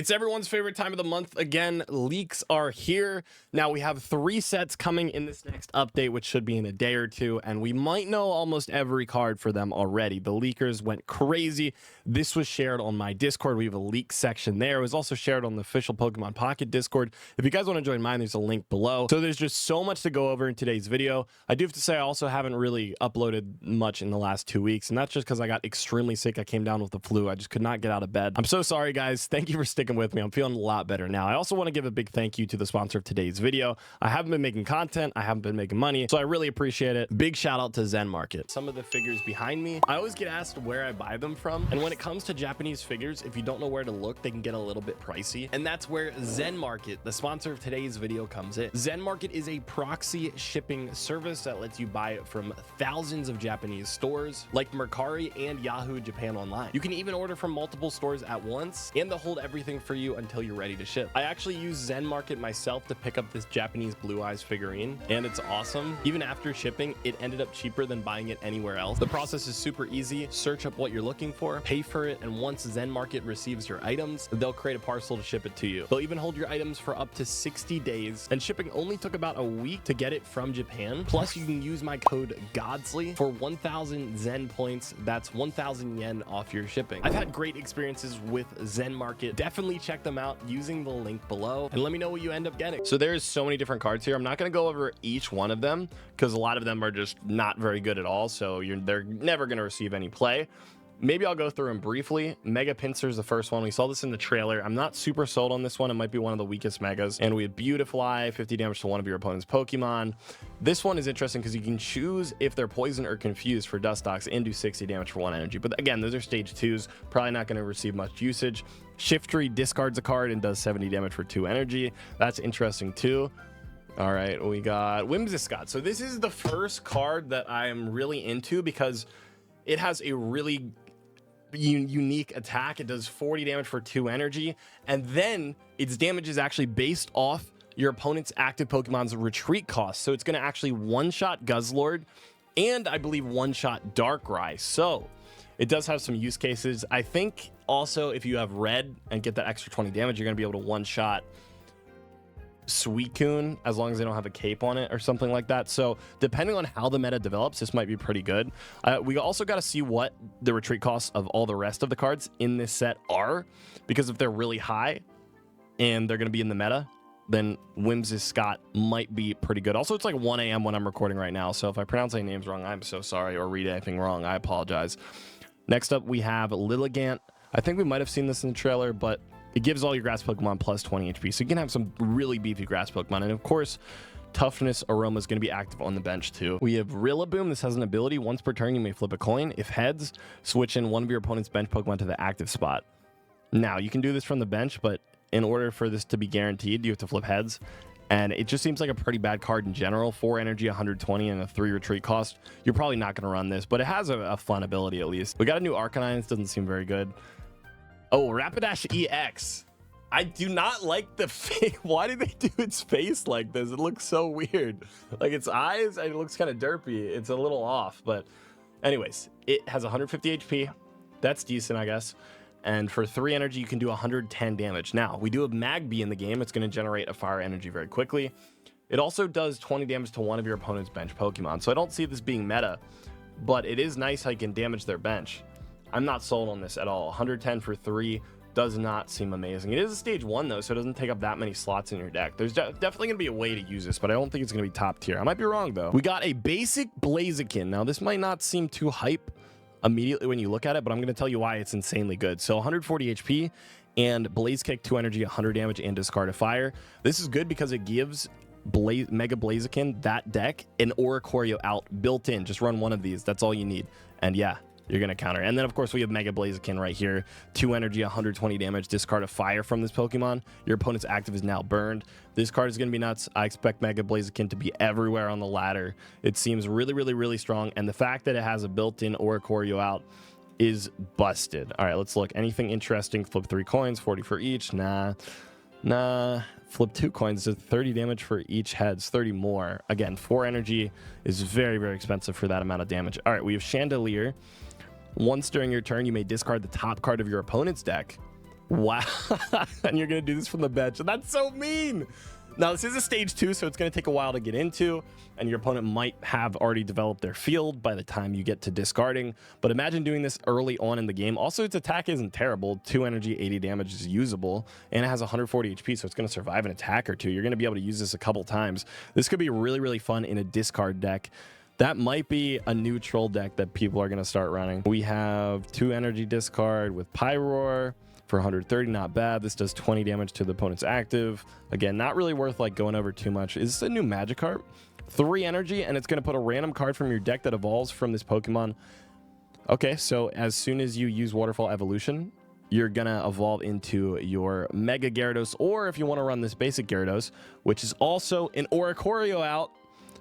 It's everyone's favorite time of the month again. Leaks are here. Now we have 3 sets coming in this next update, which should be in a day or two, and we might know almost every card for them already. The leakers went crazy. This was shared on my Discord. We have a leak section there. It was also shared on the official Pokemon Pocket Discord. If you guys want to join mine, there's a link below. So there's just so much to go over in today's video. I do have to say I also haven't really uploaded much in the last 2 weeks, and that's just because I got extremely sick. I came down with the flu. I just could not get out of bed. I'm so sorry, guys. Thank you for sticking with me. I'm feeling a lot better now. I also want to give a big thank you to the sponsor of today's video. I haven't been making content. I haven't been making money, so I really appreciate it. Big shout out to Zen Market. Some of the figures behind me, I always get asked where I buy them from, and when it comes to Japanese figures, if you don't know where to look, they can get a little bit pricey, and that's where Zen Market, the sponsor of today's video, comes in. Zen Market is a proxy shipping service that lets you buy it from thousands of Japanese stores like Mercari and Yahoo Japan Online. You can even order from multiple stores at once, and they'll hold everything for you until you're ready to ship. I actually use Zen Market myself to pick up this Japanese Blue Eyes figurine, and it's awesome. Even after shipping, it ended up cheaper than buying it anywhere else. The process is super easy. Search up what you're looking for, pay for it, and once Zen Market receives your items, they'll create a parcel to ship it to you. They'll even hold your items for up to 60 days, and shipping only took about a week to get it from Japan. Plus, you can use my code Godzly for 1,000 Zen points. That's 1,000 yen off your shipping. I've had great experiences with Zen Market. Definitely check them out using the link below and let me know what you end up getting. So there's so many different cards here. I'm not going to go over each one of them because a lot of them are just not very good at all, so they're never going to receive any play. Maybe I'll go through them briefly. Mega Pinsir is the first one. We saw this in the trailer. I'm not super sold on this one. It might be one of the weakest megas. And we have Beautifly, 50 damage to one of your opponent's Pokemon. This one is interesting because you can choose if they're poisoned or confused for Dustox and do 60 damage for 1 energy. But again, those are stage 2s. Probably not going to receive much usage. Shiftry discards a card and does 70 damage for 2 energy. That's interesting too. All right, we got Whimsicott. So this is the first card that I'm really into because it has a really unique attack. It does 40 damage for 2 energy, and then its damage is actually based off your opponent's active Pokemon's retreat cost. So it's going to actually one-shot Guzzlord and I believe one-shot Darkrai. So it does have some use cases. I think also if you have red and get that extra 20 damage, you're going to be able to one-shot Suicune as long as they don't have a cape on it or something like that. So depending on how the meta develops, this might be pretty good. We also got to see what the retreat costs of all the rest of the cards in this set are, because if they're really high and they're going to be in the meta, then Whimsicott might be pretty good. Also, it's like 1 a.m. when I'm recording right now, so if I pronounce any names wrong, I'm so sorry, or read anything wrong, I apologize. Next up, we have Lilligant. I think we might have seen this in the trailer, but it gives all your grass Pokemon plus 20 HP, so you can have some really beefy grass Pokemon. And of course, Toughness Aroma is going to be active on the bench too. We have Rillaboom. This has an ability. Once per turn, you may flip a coin. If heads, switch in one of your opponent's bench Pokemon to the active spot. Now, you can do this from the bench, but in order for this to be guaranteed, you have to flip heads. And it just seems like a pretty bad card in general. 4 energy, 120, and a 3 retreat cost. You're probably not going to run this, but it has a fun ability at least. We got a new Arcanine. This doesn't seem very good. Oh, Rapidash EX. I do not like the face. Why did they do its face like this? It looks so weird. Like its eyes, it looks kind of derpy. It's a little off, but anyways, it has 150 HP. That's decent, I guess. And for 3 energy, you can do 110 damage. Now, we do have Magby in the game. It's going to generate a fire energy very quickly. It also does 20 damage to one of your opponent's bench Pokemon. So I don't see this being meta, but it is nice how you can damage their bench. I'm not sold on this at all. 110 for 3 does not seem amazing. It is a stage 1 though, so it doesn't take up that many slots in your deck. There's definitely going to be a way to use this, but I don't think it's going to be top tier. I might be wrong though. We got a basic Blaziken. Now this might not seem too hype immediately when you look at it, but I'm going to tell you why it's insanely good. So 140 HP and Blaze Kick, 2 energy, 100 damage, and discard a fire. This is good because it gives Mega Blaziken, that deck, an Oricorio out built in. Just run one of these. That's all you need. And yeah, you're going to counter. And then, of course, we have Mega Blaziken right here. 2 energy, 120 damage, discard a fire from this Pokemon. Your opponent's active is now burned. This card is going to be nuts. I expect Mega Blaziken to be everywhere on the ladder. It seems really, really, really strong. And the fact that it has a built-in Oricorio out is busted. All right, let's look. Anything interesting? Flip 3 coins, 40 for each. Nah. Flip 2 coins, so 30 damage for each heads, 30 more. Again, 4 energy is very, very expensive for that amount of damage. All right, we have Chandelier. Once during your turn, you may discard the top card of your opponent's deck Wow. And you're going to do this from the bench. That's so mean. Now, this is a stage 2, so it's going to take a while to get into, and your opponent might have already developed their field by the time you get to discarding. But imagine doing this early on in the game. Also, its attack isn't terrible. 2 energy, 80 damage is usable, and it has 140 HP, so it's going to survive an attack or two. You're going to be able to use this a couple times. This could be really, really fun in a discard deck. That might be a new troll deck that people are going to start running. We have 2 energy discard with Pyroar. For 130, not bad. This does 20 damage to the opponent's active. Again, not really worth like going over too much. Is this a new Magikarp? 3 energy, and it's going to put a random card from your deck that evolves from this Pokemon. Okay, so as soon as you use Waterfall Evolution, you're going to evolve into your Mega Gyarados, or if you want to run this basic Gyarados, which is also an Oricorio out.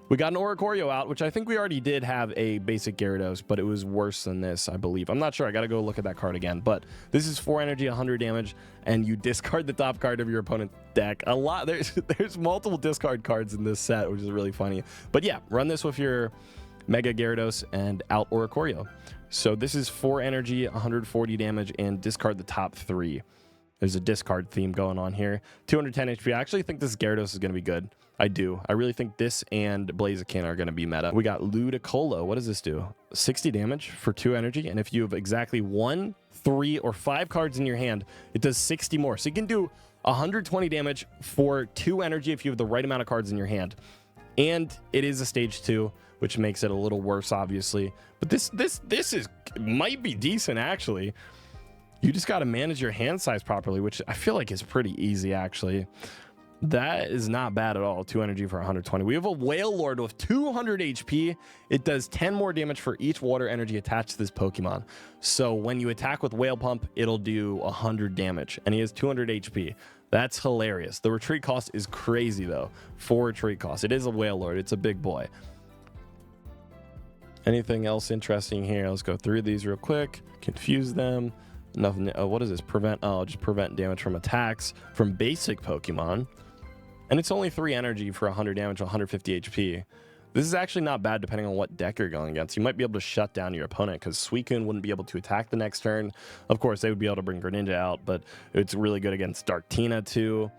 We got an Oricorio out, which I think we already did have a basic Gyarados, but it was worse than this, I believe. I'm not sure. I got to go look at that card again. But this is 4 energy, 100 damage, and you discard the top card of your opponent's deck. A lot. There's multiple discard cards in this set, which is really funny. But yeah, run this with your Mega Gyarados and out Oricorio. So this is 4 energy, 140 damage, and discard the top 3. There's a discard theme going on here. 210 HP. I actually think this Gyarados is going to be good. I do. I really think this and Blaziken are going to be meta. We got Ludicolo. What does this do? 60 damage for 2 energy. And if you have exactly 1, 3, or 5 cards in your hand, it does 60 more. So you can do 120 damage for 2 energy if you have the right amount of cards in your hand. And it is a stage 2, which makes it a little worse, obviously. But this might be decent, actually. You just got to manage your hand size properly, which I feel like is pretty easy, actually. That is not bad at all. 2 energy for 120. We have a Whale Lord with 200 HP. It does 10 more damage for each water energy attached to this Pokemon. So when you attack with Whale Pump, it'll do 100 damage. And he has 200 HP. That's hilarious. The retreat cost is crazy, though. 4 retreat cost. It is a Whale Lord. It's a big boy. Anything else interesting here? Let's go through these real quick. Confuse them. Nothing. What is this? Prevent. Oh, just prevent damage from attacks from basic Pokemon. And it's only 3 energy for 100 damage, 150 HP. This is actually not bad depending on what deck you're going against. You might be able to shut down your opponent because Suicune wouldn't be able to attack the next turn. Of course, they would be able to bring Greninja out, but it's really good against Darktina too.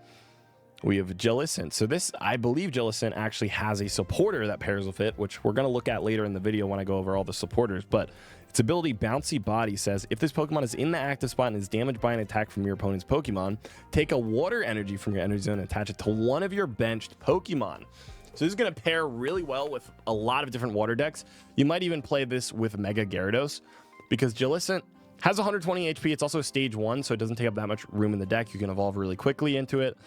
We have Jellicent. So this, I believe Jellicent actually has a supporter that pairs with it, which we're going to look at later in the video when I go over all the supporters. But its ability, Bouncy Body, says if this Pokemon is in the active spot and is damaged by an attack from your opponent's Pokemon, take a water energy from your energy zone and attach it to one of your benched Pokemon. So this is going to pair really well with a lot of different water decks. You might even play this with Mega Gyarados because Jellicent has 120 HP. It's also stage 1, so it doesn't take up that much room in the deck. You can evolve really quickly into it,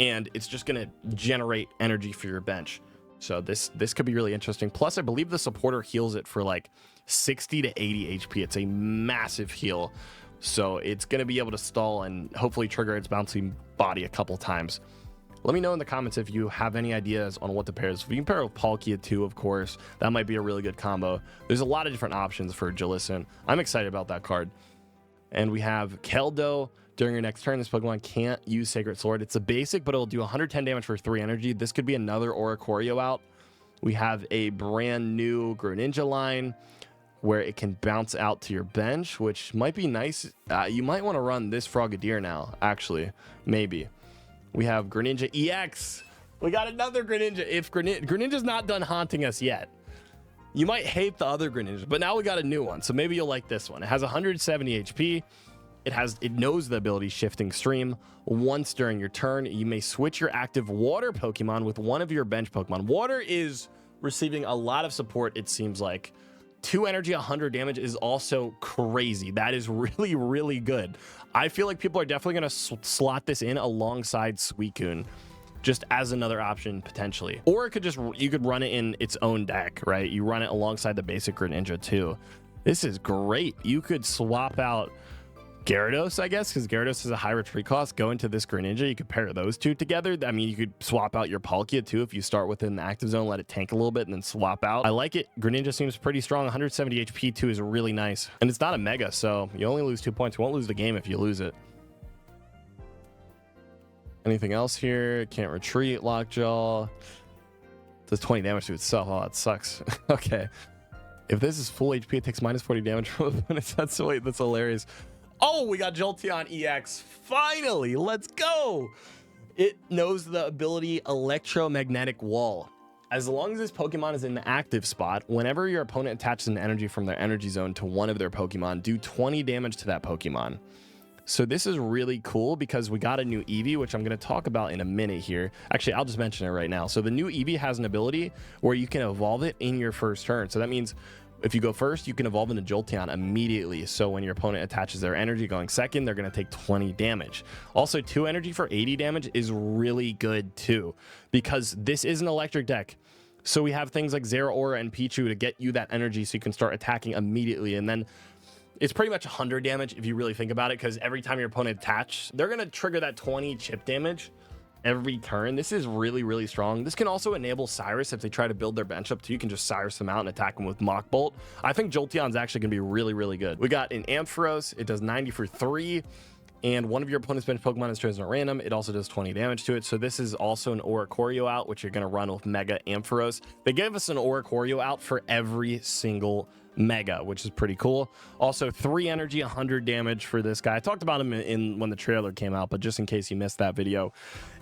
and it's just going to generate energy for your bench. So this could be really interesting. Plus, I believe the supporter heals it for like 60 to 80 HP. It's a massive heal. So it's going to be able to stall and hopefully trigger its Bouncy Body a couple times. Let me know in the comments if you have any ideas on what to pair this. You can pair it with Palkia too, of course. That might be a really good combo. There's a lot of different options for Jellicent. I'm excited about that card. And we have Keldo. During your next turn, this Pokemon can't use Sacred Sword. It's a basic, but it'll do 110 damage for 3 energy. This could be another Oricorio out. We have a brand new Greninja line where it can bounce out to your bench, which might be nice. You might want to run this Frogadier now, actually. Maybe. We have Greninja EX. We got another Greninja. If Greninja's not done haunting us yet, you might hate the other Greninja, but now we got a new one, so maybe you'll like this one. It has 170 HP. It knows the ability Shifting Stream. Once during your turn, you may switch your active water Pokemon with one of your bench Pokemon. Water is receiving a lot of support, it seems like. 2 energy, 100 damage is also crazy. That is really, really good. I feel like people are definitely going to slot this in alongside Suicune, just as another option potentially. Or it could just, you could run it in its own deck, right? You run it alongside the basic Greninja too. This is great. You could swap out Gyarados, I guess, because Gyarados has a high retreat cost. Go into this Greninja. You could pair those two together. I mean, you could swap out your Palkia too if you start within the active zone, let it tank a little bit, and then swap out. I like it. Greninja seems pretty strong. 170 HP too is really nice. And it's not a Mega, so you only lose 2 points. You won't lose the game if you lose it. Anything else here? Can't retreat. Lockjaw. Does 20 damage to itself. Oh, it sucks. Okay. If this is full HP, it takes minus 40 damage from opponents. That's hilarious. Oh, we got Jolteon EX. Finally, let's go. It knows the ability Electromagnetic Wall. As long as this Pokemon is in the active spot, whenever your opponent attaches an energy from their energy zone to one of their Pokemon, do 20 damage to that Pokemon. So this is really cool because we got a new Eevee, which I'm going to talk about in a minute here. Actually, I'll just mention it right now. So the new Eevee has an ability where you can evolve it in your first turn. So that means if you go first, you can evolve into Jolteon immediately. So when your opponent attaches their energy going second, they're going to take 20 damage. Also, 2 energy for 80 damage is really good too, because this is an electric deck. So we have things like Zeraora and Pichu to get you that energy so you can start attacking immediately. And then it's pretty much 100 damage if you really think about it, because every time your opponent attaches, they're going to trigger that 20 chip damage every turn. This is really, really strong. This can also enable Cyrus if they try to build their bench up too. You can just Cyrus them out and attack them with Mach Bolt. I think Jolteon's actually going to be really, really good. We got an Ampharos. It does 90 for 3. And one of your opponent's bench Pokemon is chosen at random. It also does 20 damage to it. So this is also an Oricorio out, which you're going to run with Mega Ampharos. They gave us an Oricorio out for every single Mega, which is pretty cool. Also 3 energy, 100 damage for this guy. I talked about him in when the trailer came out, but just in case you missed that video,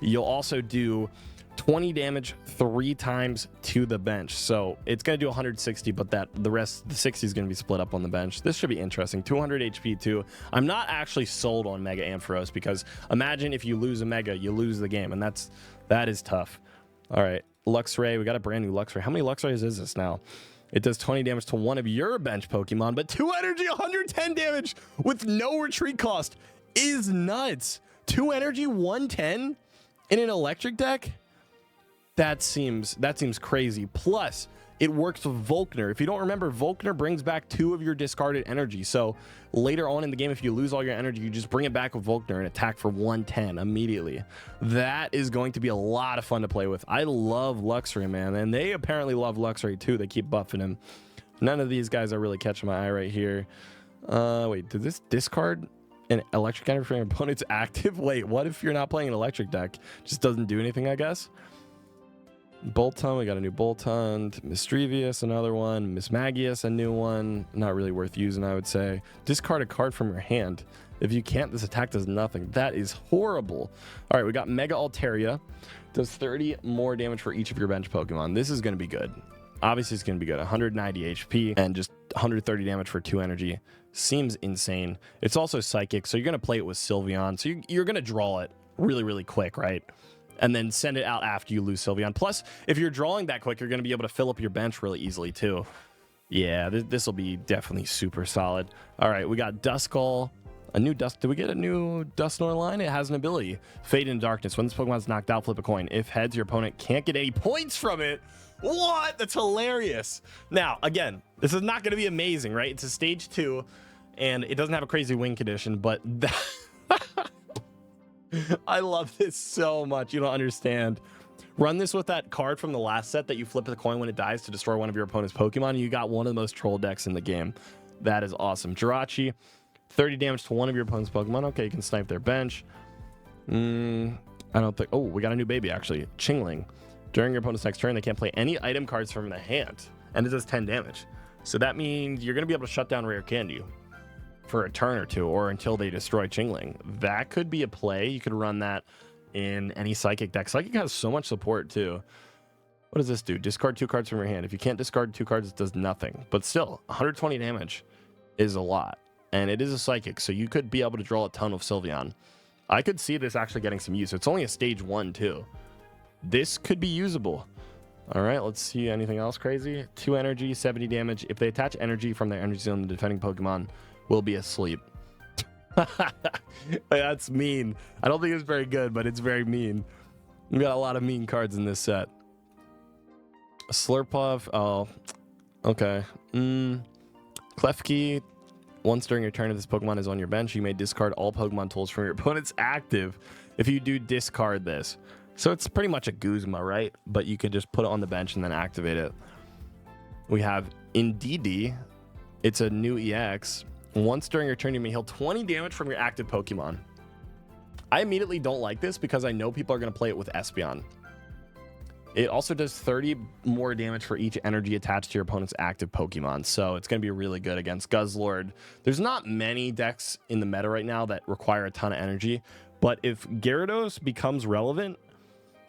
you'll also do 20 damage 3 times to the bench. So it's going to do 160, but the rest, the 60 is going to be split up on the bench. This should be interesting. 200 HP too. I'm not actually sold on Mega Ampharos, because imagine if you lose a Mega, you lose the game, and that is tough. All right, Luxray. We got a brand new Luxray. How many Luxrays is this now? It does 20 damage to one of your bench Pokemon, but 2 energy, 110 damage with no retreat cost is nuts. 2 energy, 110 in an electric deck? That seems crazy. Plus, it works with Volkner. If you don't remember, Volkner brings back 2 of your discarded energy. So later on in the game, if you lose all your energy, you just bring it back with Volkner and attack for 110 immediately. That is going to be a lot of fun to play with. I love Luxray, man. And they apparently love Luxray too. They keep buffing him. None of these guys are really catching my eye right here. Wait, did this discard an electric energy for your opponent's active? Wait, what if you're not playing an electric deck? Just doesn't do anything, I guess. Bolton, we got a new Bolton. Mischievous, another one. Mismagius, a new one. Not really worth using, I would say. Discard a card from your hand. If you can't, this attack does nothing. That is horrible. All right, we got Mega Altaria. Does 30 more damage for each of your bench Pokemon. This is going to be good. Obviously, it's going to be good. 190 HP and just 130 damage for 2 energy. Seems insane. It's also Psychic, so you're going to play it with Sylveon. So you're going to draw it really, really quick, right? And then send it out after you lose Sylveon. Plus, if you're drawing that quick, you're going to be able to fill up your bench really easily, too. Yeah, this will be definitely super solid. All right, we got Duskull. A new Dust. Did we get a new Dusknoir line? It has an ability. Fade into Darkness. When this Pokemon's knocked out, flip a coin. If heads, your opponent can't get any points from it. What? That's hilarious. Now, again, this is not going to be amazing, right? It's a stage 2, and it doesn't have a crazy win condition, but I love this so much. You don't understand. Run this with that card from the last set that you flip the coin when it dies to destroy one of your opponent's Pokemon, and you got one of the most troll decks in the game. That is awesome. Jirachi, 30 damage to one of your opponent's Pokemon. Okay, you can snipe their bench. I don't think... Oh, we got a new baby, actually. Chingling. During your opponent's next turn, they can't play any item cards from the hand, and it does 10 damage. So that means you're going to be able to shut down Rare Candy for a turn or two, or until they destroy Chingling. That could be a play. You could run that in any Psychic deck. Psychic has so much support too. What does this do? Discard 2 cards from your hand. If you can't discard 2 cards, it does nothing. But still, 120 damage is a lot. And it is a Psychic, so you could be able to draw a ton of Sylveon. I could see this actually getting some use. It's only a stage 1 too. This could be usable. All right, let's see anything else crazy. 2 energy, 70 damage. If they attach energy from their energy zone, the defending Pokemon will be asleep. That's mean. I don't think it's very good, but it's very mean. We got a lot of mean cards in this set. Slurpuff. Oh, okay. Klefki. Once during your turn, if this Pokemon is on your bench, you may discard all Pokemon tools from your opponent's active if you do discard this. So it's pretty much a Guzma, right? But you can just put it on the bench and then activate it. We have Indeedee. It's a new EX. Once during your turn, you may heal 20 damage from your active Pokemon. I immediately don't like this because I know people are going to play it with Espeon. It also does 30 more damage for each energy attached to your opponent's active Pokemon. So it's going to be really good against Guzzlord. There's not many decks in the meta right now that require a ton of energy. But if Gyarados becomes relevant,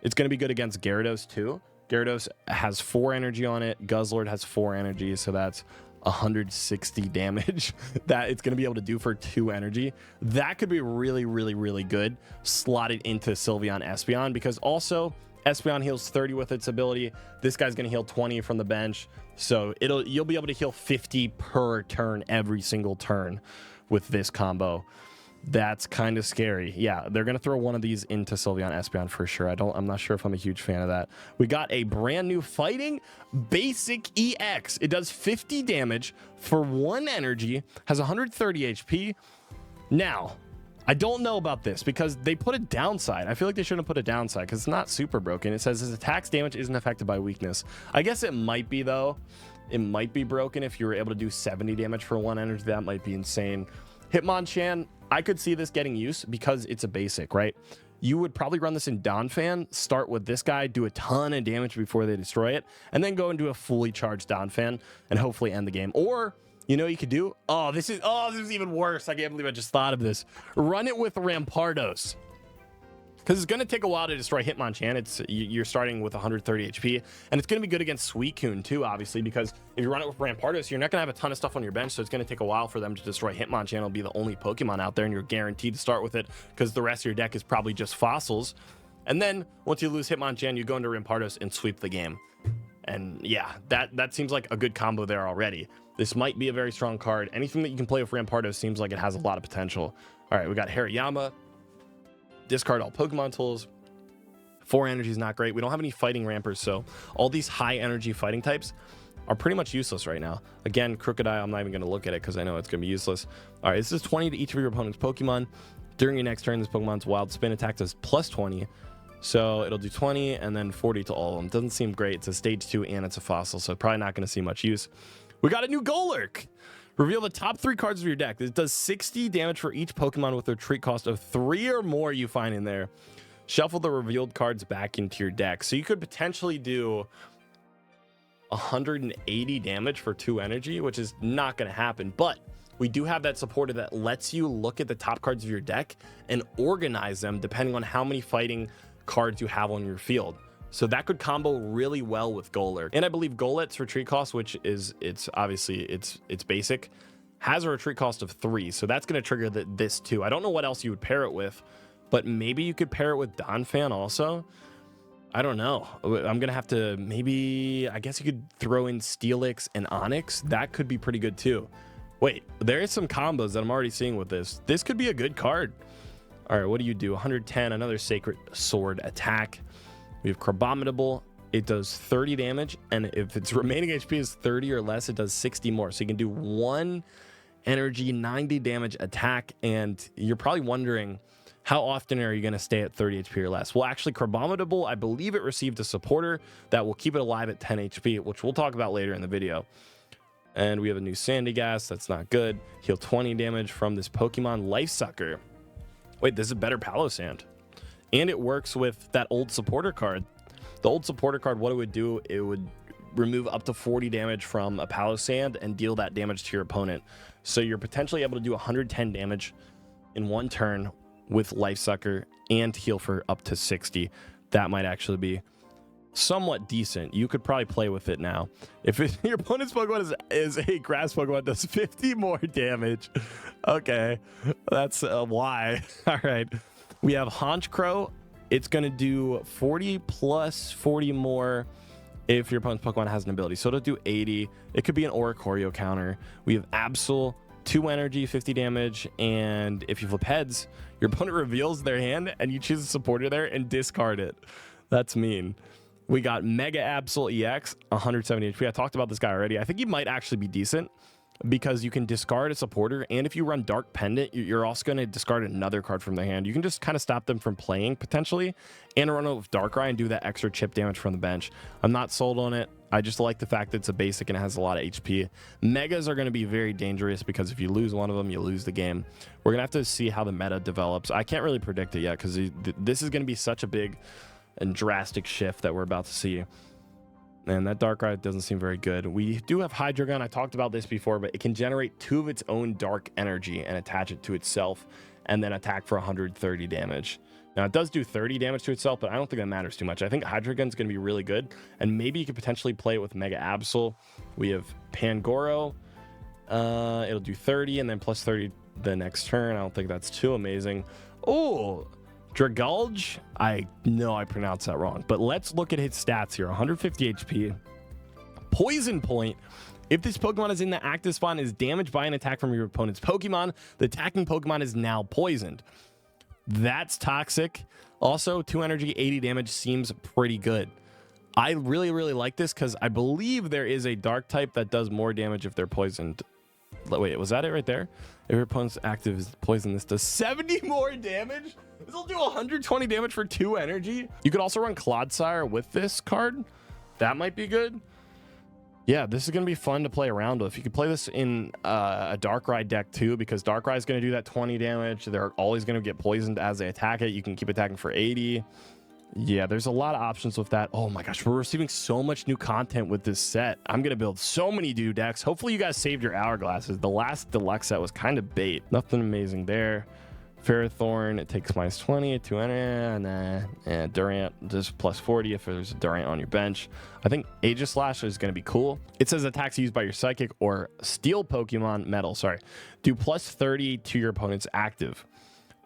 it's going to be good against Gyarados too. Gyarados has 4 energy on it. Guzzlord has 4 energy. So that's 160 damage that it's going to be able to do for 2 energy. That could be really, really, really good slotted into Sylveon Espeon, because also Espeon heals 30 with its ability. This guy's going to heal 20 from the bench. So you'll be able to heal 50 per turn every single turn with this combo. That's kind of scary. Yeah, they're going to throw one of these into Sylveon Espeon for sure. I'm not sure if I'm a huge fan of that. We got a brand new Fighting Basic EX. It does 50 damage for 1 energy, has 130 HP. Now, I don't know about this because they put a downside. I feel like they shouldn't put a downside because it's not super broken. It says his attack's damage isn't affected by weakness. I guess it might be, though. It might be broken if you were able to do 70 damage for 1 energy. That might be insane. Hitmonchan, I could see this getting use because it's a basic, right? You would probably run this in Donphan, start with this guy, do a ton of damage before they destroy it, and then go and do a fully charged Donphan and hopefully end the game. Or, you know what you could do? This is even worse. I can't believe I just thought of this. Run it with Rampardos, because it's going to take a while to destroy Hitmonchan. You're starting with 130 HP, and it's going to be good against Suicune too, obviously, because if you run it with Rampardos, you're not going to have a ton of stuff on your bench, so it's going to take a while for them to destroy Hitmonchan. It'll be the only Pokemon out there, and you're guaranteed to start with it because the rest of your deck is probably just fossils. And then once you lose Hitmonchan, you go into Rampardos and sweep the game. And yeah, that seems like a good combo there already. This might be a very strong card. Anything that you can play with Rampardos seems like it has a lot of potential. All right, we got Hariyama. Discard all Pokemon tools. 4 energy is not great. We don't have any fighting rampers, so all these high energy fighting types are pretty much useless right now. Again, Crocodile, I'm not even going to look at it because I know it's going to be useless. All right, this is 20 to each of your opponent's Pokemon. During your next turn, this Pokemon's wild spin attack does plus 20. So it'll do 20 and then 40 to all of them. Doesn't seem great. It's a stage 2 and it's a fossil, so probably not going to see much use. We got a new Golurk. Reveal the top 3 cards of your deck. It does 60 damage for each Pokemon with a retreat cost of 3 or more you find in there. Shuffle the revealed cards back into your deck. So you could potentially do 180 damage for 2 energy, which is not going to happen. But we do have that supporter that lets you look at the top cards of your deck and organize them depending on how many fighting cards you have on your field. So that could combo really well with Golurk. And I believe Golet's retreat cost, which is it's basic, has a retreat cost of 3. So that's going to trigger this too. I don't know what else you would pair it with, but maybe you could pair it with Donphan also. I don't know. I'm going to have to I guess you could throw in Steelix and Onyx. That could be pretty good too. Wait, there is some combos that I'm already seeing with this. This could be a good card. All right, what do you do? 110, another Sacred Sword attack. We have Crabominable. It does 30 damage, and if its remaining HP is 30 or less, it does 60 more. So you can do 1 energy, 90 damage attack, and you're probably wondering, how often are you going to stay at 30 HP or less? Well, actually, Crabominable, I believe it received a supporter that will keep it alive at 10 HP, which we'll talk about later in the video. And we have a new Sandygast. That's not good. Heal 20 damage from this Pokemon Life Sucker. Wait, this is a better Palossand. And it works with that old supporter card. The old supporter card, what it would do, it would remove up to 40 damage from a Palossand and deal that damage to your opponent. So you're potentially able to do 110 damage in 1 turn with Life Sucker and heal for up to 60. That might actually be somewhat decent. You could probably play with it now. If your opponent's Pokemon is a grass Pokemon, does 50 more damage. Okay, that's why. All right. We have Honchkrow. It's going to do 40 plus 40 more if your opponent's Pokemon has an ability. So it'll do 80. It could be an Oricorio counter. We have Absol, 2 energy, 50 damage. And if you flip heads, your opponent reveals their hand and you choose a supporter there and discard it. That's mean. We got Mega Absol EX, 170 HP. I talked about this guy already. I think he might actually be decent, because you can discard a supporter, and if you run Dark Pendant, you're also going to discard another card from their hand. You can just kind of stop them from playing, potentially, and run it with Darkrai and do that extra chip damage from the bench. I'm not sold on it. I just like the fact that it's a basic and it has a lot of HP. Megas are going to be very dangerous, because if you lose one of them, you lose the game. We're going to have to see how the meta develops. I can't really predict it yet, because this is going to be such a big and drastic shift that we're about to see. And that Darkrai doesn't seem very good. We do have Hydreigon. I talked about this before, but it can generate 2 of its own dark energy and attach it to itself and then attack for 130 damage. Now, it does do 30 damage to itself, but I don't think that matters too much. I think Hydreigon's going to be really good, and maybe you could potentially play it with Mega Absol. We have Pangoro. It'll do 30 and then plus 30 the next turn. I don't think that's too amazing. Oh, Dragulge. I know I pronounced that wrong, but let's look at his stats here. 150 HP. Poison Point. If this Pokemon is in the active spawn and is damaged by an attack from your opponent's Pokemon, the attacking Pokemon is now poisoned. That's toxic. Also, 2 energy, 80 damage seems pretty good. I really, really like this because I believe there is a dark type that does more damage if they're poisoned. Wait, was that it right there? If your opponent's active is poisoned, this does 70 more damage? This will do 120 damage for 2 energy. You could also run Clodsire with this card. That might be good. Yeah, this is going to be fun to play around with. You could play this in a Darkrai deck too, because Darkrai is going to do that 20 damage. They're always going to get poisoned as they attack it. You can keep attacking for 80. Yeah, there's a lot of options with that. Oh my gosh, we're receiving so much new content with this set. I'm going to build so many new decks. Hopefully you guys saved your hourglasses. The last deluxe set was kind of bait. Nothing amazing there. Ferrothorn, it takes minus 20, 200, and Durant, just plus 40 if there's a Durant on your bench. I think Aegislash is going to be cool. It says attacks used by your Psychic or Steel Pokemon, Metal, sorry, do plus 30 to your opponent's active.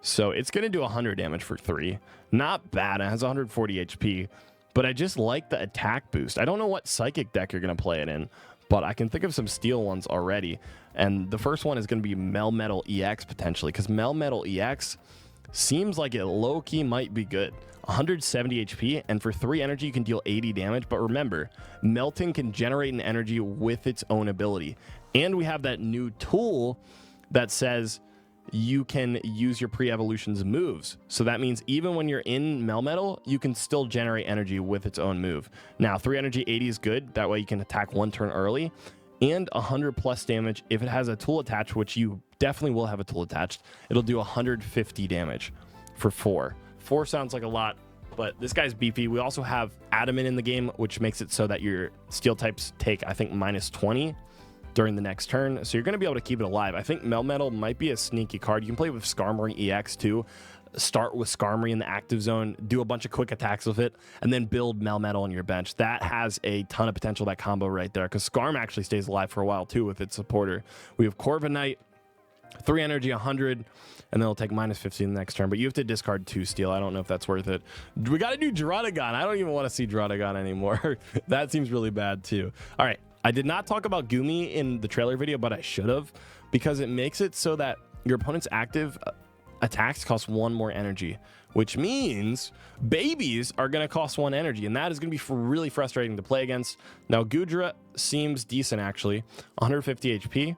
So it's going to do 100 damage for 3. Not bad. It has 140 HP, but I just like the attack boost. I don't know what Psychic deck you're going to play it in, but I can think of some Steel ones already. And the first one is going to be Melmetal EX potentially, because Melmetal EX seems like it low-key might be good. 170 HP, and for 3 energy, you can deal 80 damage. But remember, Melting can generate an energy with its own ability. And we have that new tool that says you can use your pre-evolution's moves. So that means even when you're in Melmetal, you can still generate energy with its own move. Now, 3 energy, 80 is good. That way you can attack 1 turn early. And 100 plus damage if it has a tool attached, which you definitely will have a tool attached. It'll do 150 damage for 4. 4 sounds like a lot, but this guy's beefy. We also have Adamant in the game, which makes it so that your steel types take, I think, minus 20 during the next turn. So you're going to be able to keep it alive. I think Melmetal might be a sneaky card. You can play with Skarmory EX too. Start with Skarmory in the active zone, do a bunch of quick attacks with it, and then build Melmetal on your bench. That has a ton of potential, that combo right there, because Skarm actually stays alive for a while too with its supporter. We have Corviknight, 3 energy, 100, and then it'll take minus 50 in the next turn, but you have to discard 2 steel. I don't know if that's worth it. We got to do Draudigon. I don't even want to see Draudigon anymore. That seems really bad too. All right, I did not talk about Goomy in the trailer video, but I should have, because it makes it so that your opponent's active attacks cost 1 more energy, which means babies are going to cost 1 energy, and that is going to be really frustrating to play against. Now, Goodra seems decent, actually. 150 HP.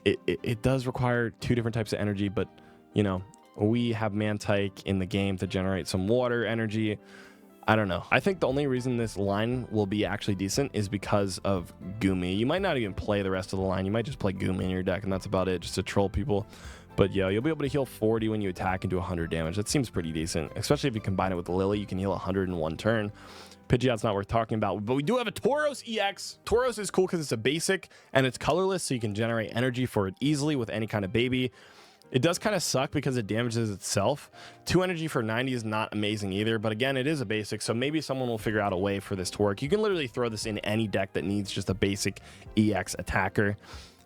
It does require 2 different types of energy, but, you know, we have Mantike in the game to generate some water energy. I don't know. I think the only reason this line will be actually decent is because of Goomy. You might not even play the rest of the line. You might just play Goomy in your deck, and that's about it, just to troll people. But yeah, you'll be able to heal 40 when you attack and do 100 damage. That seems pretty decent, especially if you combine it with Lily. You can heal 100 in 1 turn. Pidgeot's not worth talking about, but we do have a Tauros EX. Tauros is cool because it's a basic and it's colorless, so you can generate energy for it easily with any kind of baby. It does kind of suck because it damages itself. 2 energy for 90 is not amazing either, but again, it is a basic, so maybe someone will figure out a way for this to work. You can literally throw this in any deck that needs just a basic EX attacker.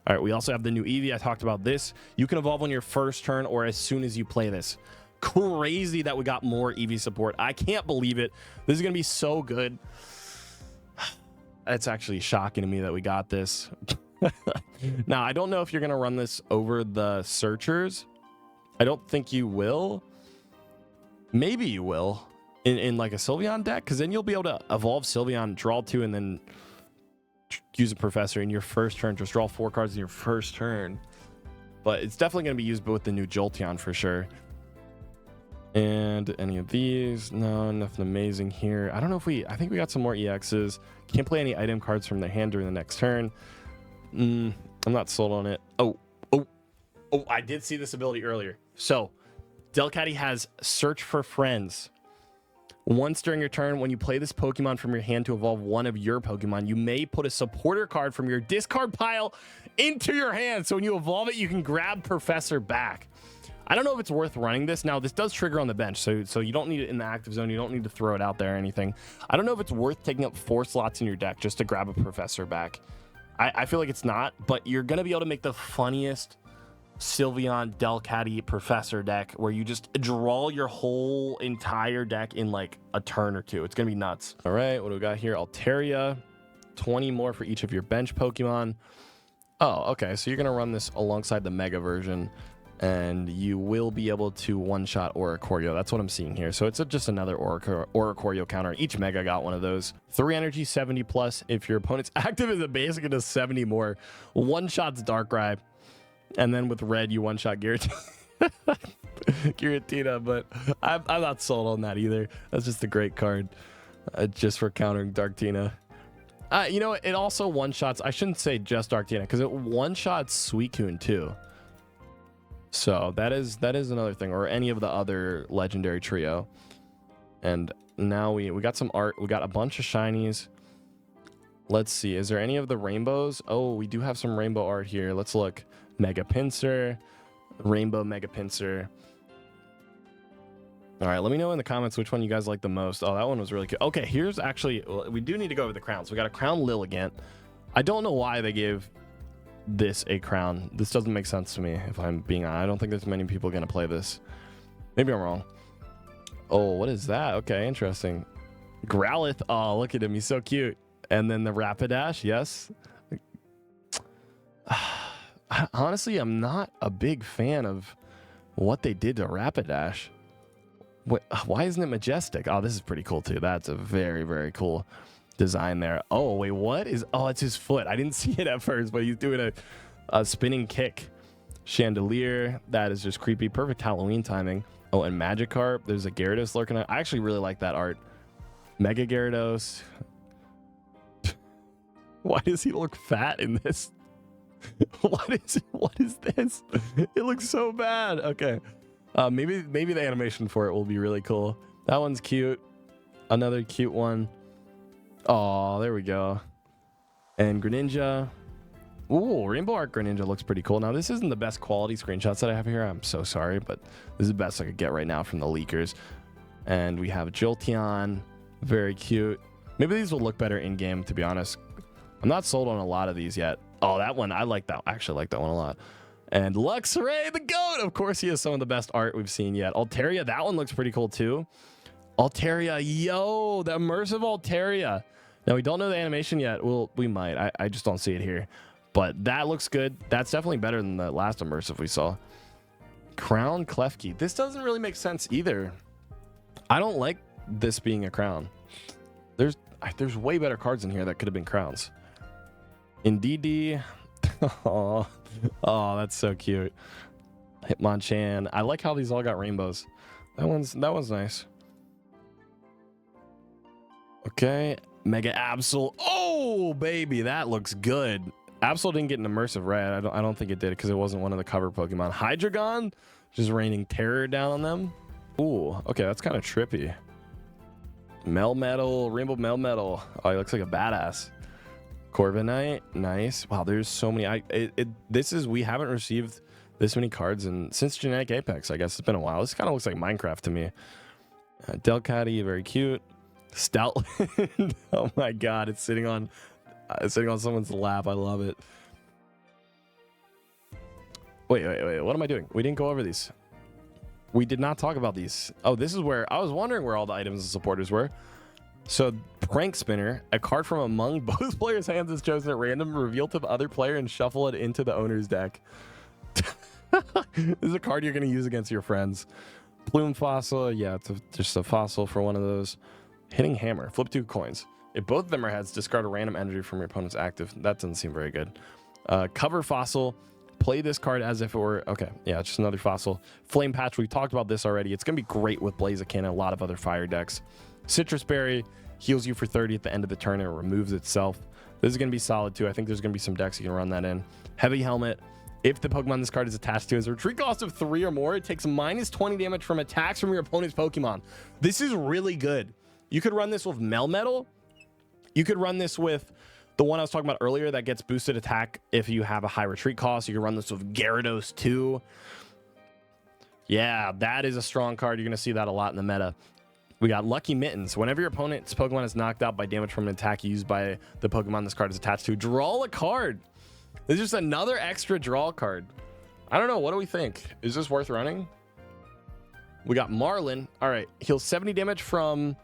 All right, we also have the new Eevee. I talked about this. You can evolve on your first turn or as soon as you play this. Crazy that we got more Eevee support. I can't believe it. This is going to be so good. It's actually shocking to me that we got this. Now, I don't know if you're going to run this over the searchers. I don't think you will. Maybe you will in like a Sylveon deck, because then you'll be able to evolve Sylveon, draw 2, and then use a Professor in your first turn. Just draw 4 cards in your first turn. But it's definitely going to be used with the new Jolteon for sure. And any of these? No, nothing amazing here. I don't know if I think we got some more EXs. Can't play any item cards from their hand during the next turn. I'm not sold on it. Oh, I did see this ability earlier. So, Delcatty has Search for Friends. Once during your turn, when you play this Pokemon from your hand to evolve one of your Pokemon, you may put a supporter card from your discard pile into your hand. So when you evolve it, you can grab Professor back. I don't know if it's worth running this. Now, this does trigger on the bench, so you don't need it in the active zone. You don't need to throw it out there or anything. I don't know if it's worth taking up 4 slots in your deck just to grab a Professor back. I feel like it's not, but you're going to be able to make the funniest Sylveon, Delcatty, Professor deck where you just draw your whole entire deck in like a turn or two. It's going to be nuts. All right, what do we got here? Altaria, 20 more for each of your bench Pokemon. Oh, okay, so you're going to run this alongside the Mega version, and you will be able to one-shot Oricorio. That's what I'm seeing here. So it's just another Oricorio counter. Each Mega got one of those. 3 energy, 70 plus. If your opponent's active is a basic, it does 70 more. One-shots Darkrai. And then with red, you one-shot Giratina. But I'm not sold on that either. That's just a great card just for countering Darktina. You know, it also one-shots. I shouldn't say just Darktina because it one-shots Suicune too. So that is another thing, or any of the other legendary trio. And now we got some art. We got a bunch of shinies. Let's see. Is there any of the rainbows? Oh, we do have some rainbow art here. Let's look. Mega Pinsir, Rainbow Mega Pinsir. All right, let me know in the comments which one you guys like the most. Oh, that one was really good. Okay, here's actually, we do need to go over the crowns. We got a crown Lilligant. I don't know why they gave this a crown. This doesn't make sense to me, if I'm being honest. I don't think there's many people going to play this. Maybe I'm wrong. Oh, what is that? Okay, interesting. Growlithe. Oh, look at him. He's so cute. And then the Rapidash. Yes. Honestly, I'm not a big fan of what they did to Rapidash. Why isn't it majestic? Oh, this is pretty cool too. That's a very, very cool design there. Oh, wait, what is... Oh, it's his foot. I didn't see it at first, but he's doing a spinning kick. Chandelier. That is just creepy. Perfect Halloween timing. Oh, and Magikarp. There's a Gyarados lurking. I actually really like that art. Mega Gyarados. Why does he look fat in this? What is this? It looks so bad. Okay. Maybe the animation for it will be really cool. That one's cute. Another cute one. Oh, there we go. And Greninja. Ooh, Rainbow Arc Greninja looks pretty cool. Now, this isn't the best quality screenshots that I have here. I'm so sorry, but this is the best I could get right now from the leakers. And we have Jolteon. Very cute. Maybe these will look better in-game, to be honest. I'm not sold on a lot of these yet. Oh, that one. I like that. I actually like that one a lot. And Luxray, the GOAT. Of course, he has some of the best art we've seen yet. Altaria, that one looks pretty cool too. Altaria, yo, the immersive Altaria. Now, we don't know the animation yet. Well, we might. I just don't see it here. But that looks good. That's definitely better than the last immersive we saw. Crown Klefki. This doesn't really make sense either. I don't like this being a crown. There's way better cards in here that could have been crowns. Indeedee. Oh, that's so cute. Hitmonchan. I like how these all got rainbows. That one's nice. Okay. Mega Absol. Oh, baby, that looks good. Absol didn't get an immersive, right? I don't think it did because it wasn't one of the cover Pokemon. Hydreigon, just raining terror down on them. Ooh, okay, that's kind of trippy. Melmetal, Rainbow Melmetal. Oh, he looks like a badass. Corviknight, nice. Wow, there's so many. We haven't received this many cards since Genetic Apex. I guess it's been a while. This kind of looks like Minecraft to me. Delcatty, very cute. Stoutland. Oh my God, it's sitting on someone's lap. I love it. Wait. What am I doing? We didn't go over these. We did not talk about these. Oh, this is where I was wondering where all the items and supporters were. So, Prank Spinner, a card from among both players' hands is chosen at random, revealed to the other player, and shuffle it into the owner's deck. This is a card you're going to use against your friends. Plume Fossil, yeah, it's just a fossil for one of those. Hitting Hammer, flip 2 coins. If both of them are heads, discard a random energy from your opponent's active. That doesn't seem very good. Cover Fossil, play this card as if it were... Okay, yeah, just another fossil. Flame Patch, we talked about this already. It's going to be great with Blaziken and a lot of other fire decks. Citrus Berry heals you for 30 at the end of the turn and it removes itself. This is going to be solid too. I think there's going to be some decks you can run that in. Heavy Helmet, If the Pokemon this card is attached to has a retreat cost of 3 or more, it takes minus 20 damage from attacks from your opponent's Pokemon. This is really good. You could run this with Melmetal. You could run this with the one I was talking about earlier that gets boosted attack if you have a high retreat cost. You can run this with Gyarados too. Yeah, that is a strong card. You're going to see that a lot in the meta. We got Lucky Mittens. Whenever your opponent's Pokemon is knocked out by damage from an attack used by the Pokemon this card is attached to, draw a card. This is just another extra draw card. I don't know. What do we think? Is this worth running? We got Marlin. All right. Heals 70 damage from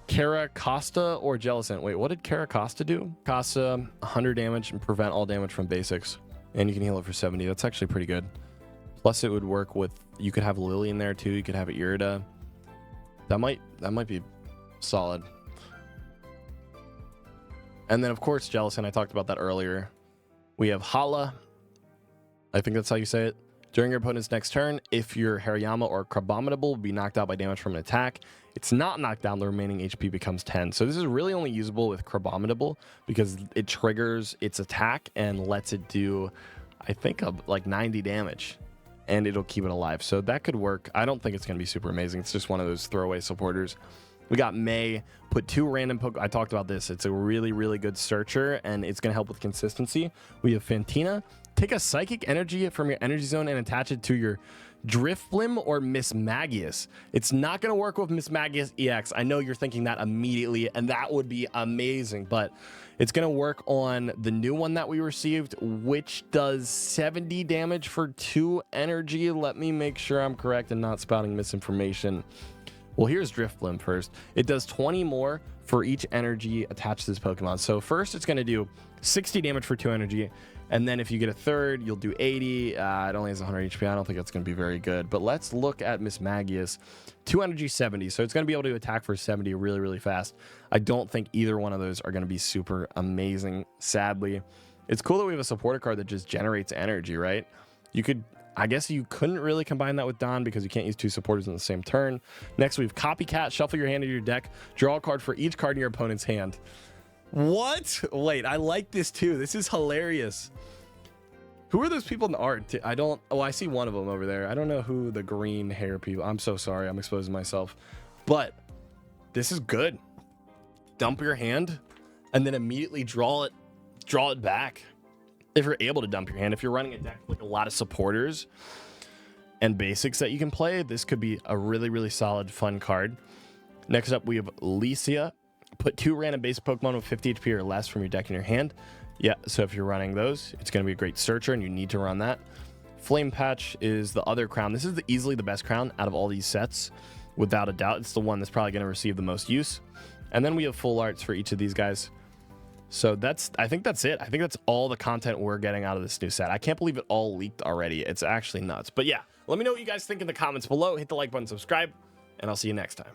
Caracosta or Jellicent. Wait, what did Caracosta do? Costa 100 damage and prevent all damage from basics. And you can heal it for 70. That's actually pretty good. Plus it would work with, you could have Lily in there too. You could have Irida. That might be solid. And then of course Jellicent, I talked about that earlier. We have Hala. I think that's how you say it. During your opponent's next turn, if your Hariyama or Crabominable will be knocked out by damage from an attack, it's not knocked down, the remaining HP becomes 10. So this is really only usable with Crabominable because it triggers its attack and lets it do, I think, like 90 damage. And it'll keep it alive. So that could work. I don't think it's going to be super amazing. It's just one of those throwaway supporters. We got May. Put 2 random Pokemon. I talked about this. It's a really, really good searcher, and it's going to help with consistency. We have Fantina. Take a Psychic Energy from your Energy Zone and attach it to your Drifblim or Mismagius. It's not going to work with Mismagius EX. I know you're thinking that immediately, and that would be amazing, but it's going to work on the new one that we received, which does 70 damage for 2 energy. Let me make sure I'm correct and not spouting misinformation. Well, here's Drifblim first. It does 20 more for each energy attached to this Pokemon. So first it's going to do 60 damage for 2 energy. And then if you get a third, you'll do 80. It only has 100 HP. I don't think that's going to be very good. But let's look at Mismagius. 2 energy, 70. So it's going to be able to attack for 70 really, really fast. I don't think either one of those are going to be super amazing, sadly. It's cool that we have a supporter card that just generates energy, right? You could, I guess you couldn't really combine that with Don because you can't use 2 supporters in the same turn. Next, we have Copycat. Shuffle your hand into your deck. Draw a card for each card in your opponent's hand. What? Wait, I like this too. This is hilarious. Who are those people in the art? I don't... Oh, I see one of them over there. I don't know who the green hair people... I'm so sorry. I'm exposing myself. But this is good. Dump your hand and then immediately draw it back. If you're able to dump your hand. If you're running a deck with like a lot of supporters and basics that you can play, this could be a really, really solid, fun card. Next up, we have Licia. Put 2 random basic Pokemon with 50 HP or less from your deck in your hand. Yeah, so if you're running those, it's going to be a great searcher, and you need to run that. Flame Patch is the other crown. This is easily the best crown out of all these sets, without a doubt. It's the one that's probably going to receive the most use. And then we have full arts for each of these guys. So I think that's it. I think that's all the content we're getting out of this new set. I can't believe it all leaked already. It's actually nuts. But yeah, let me know what you guys think in the comments below. Hit the like button, subscribe, and I'll see you next time.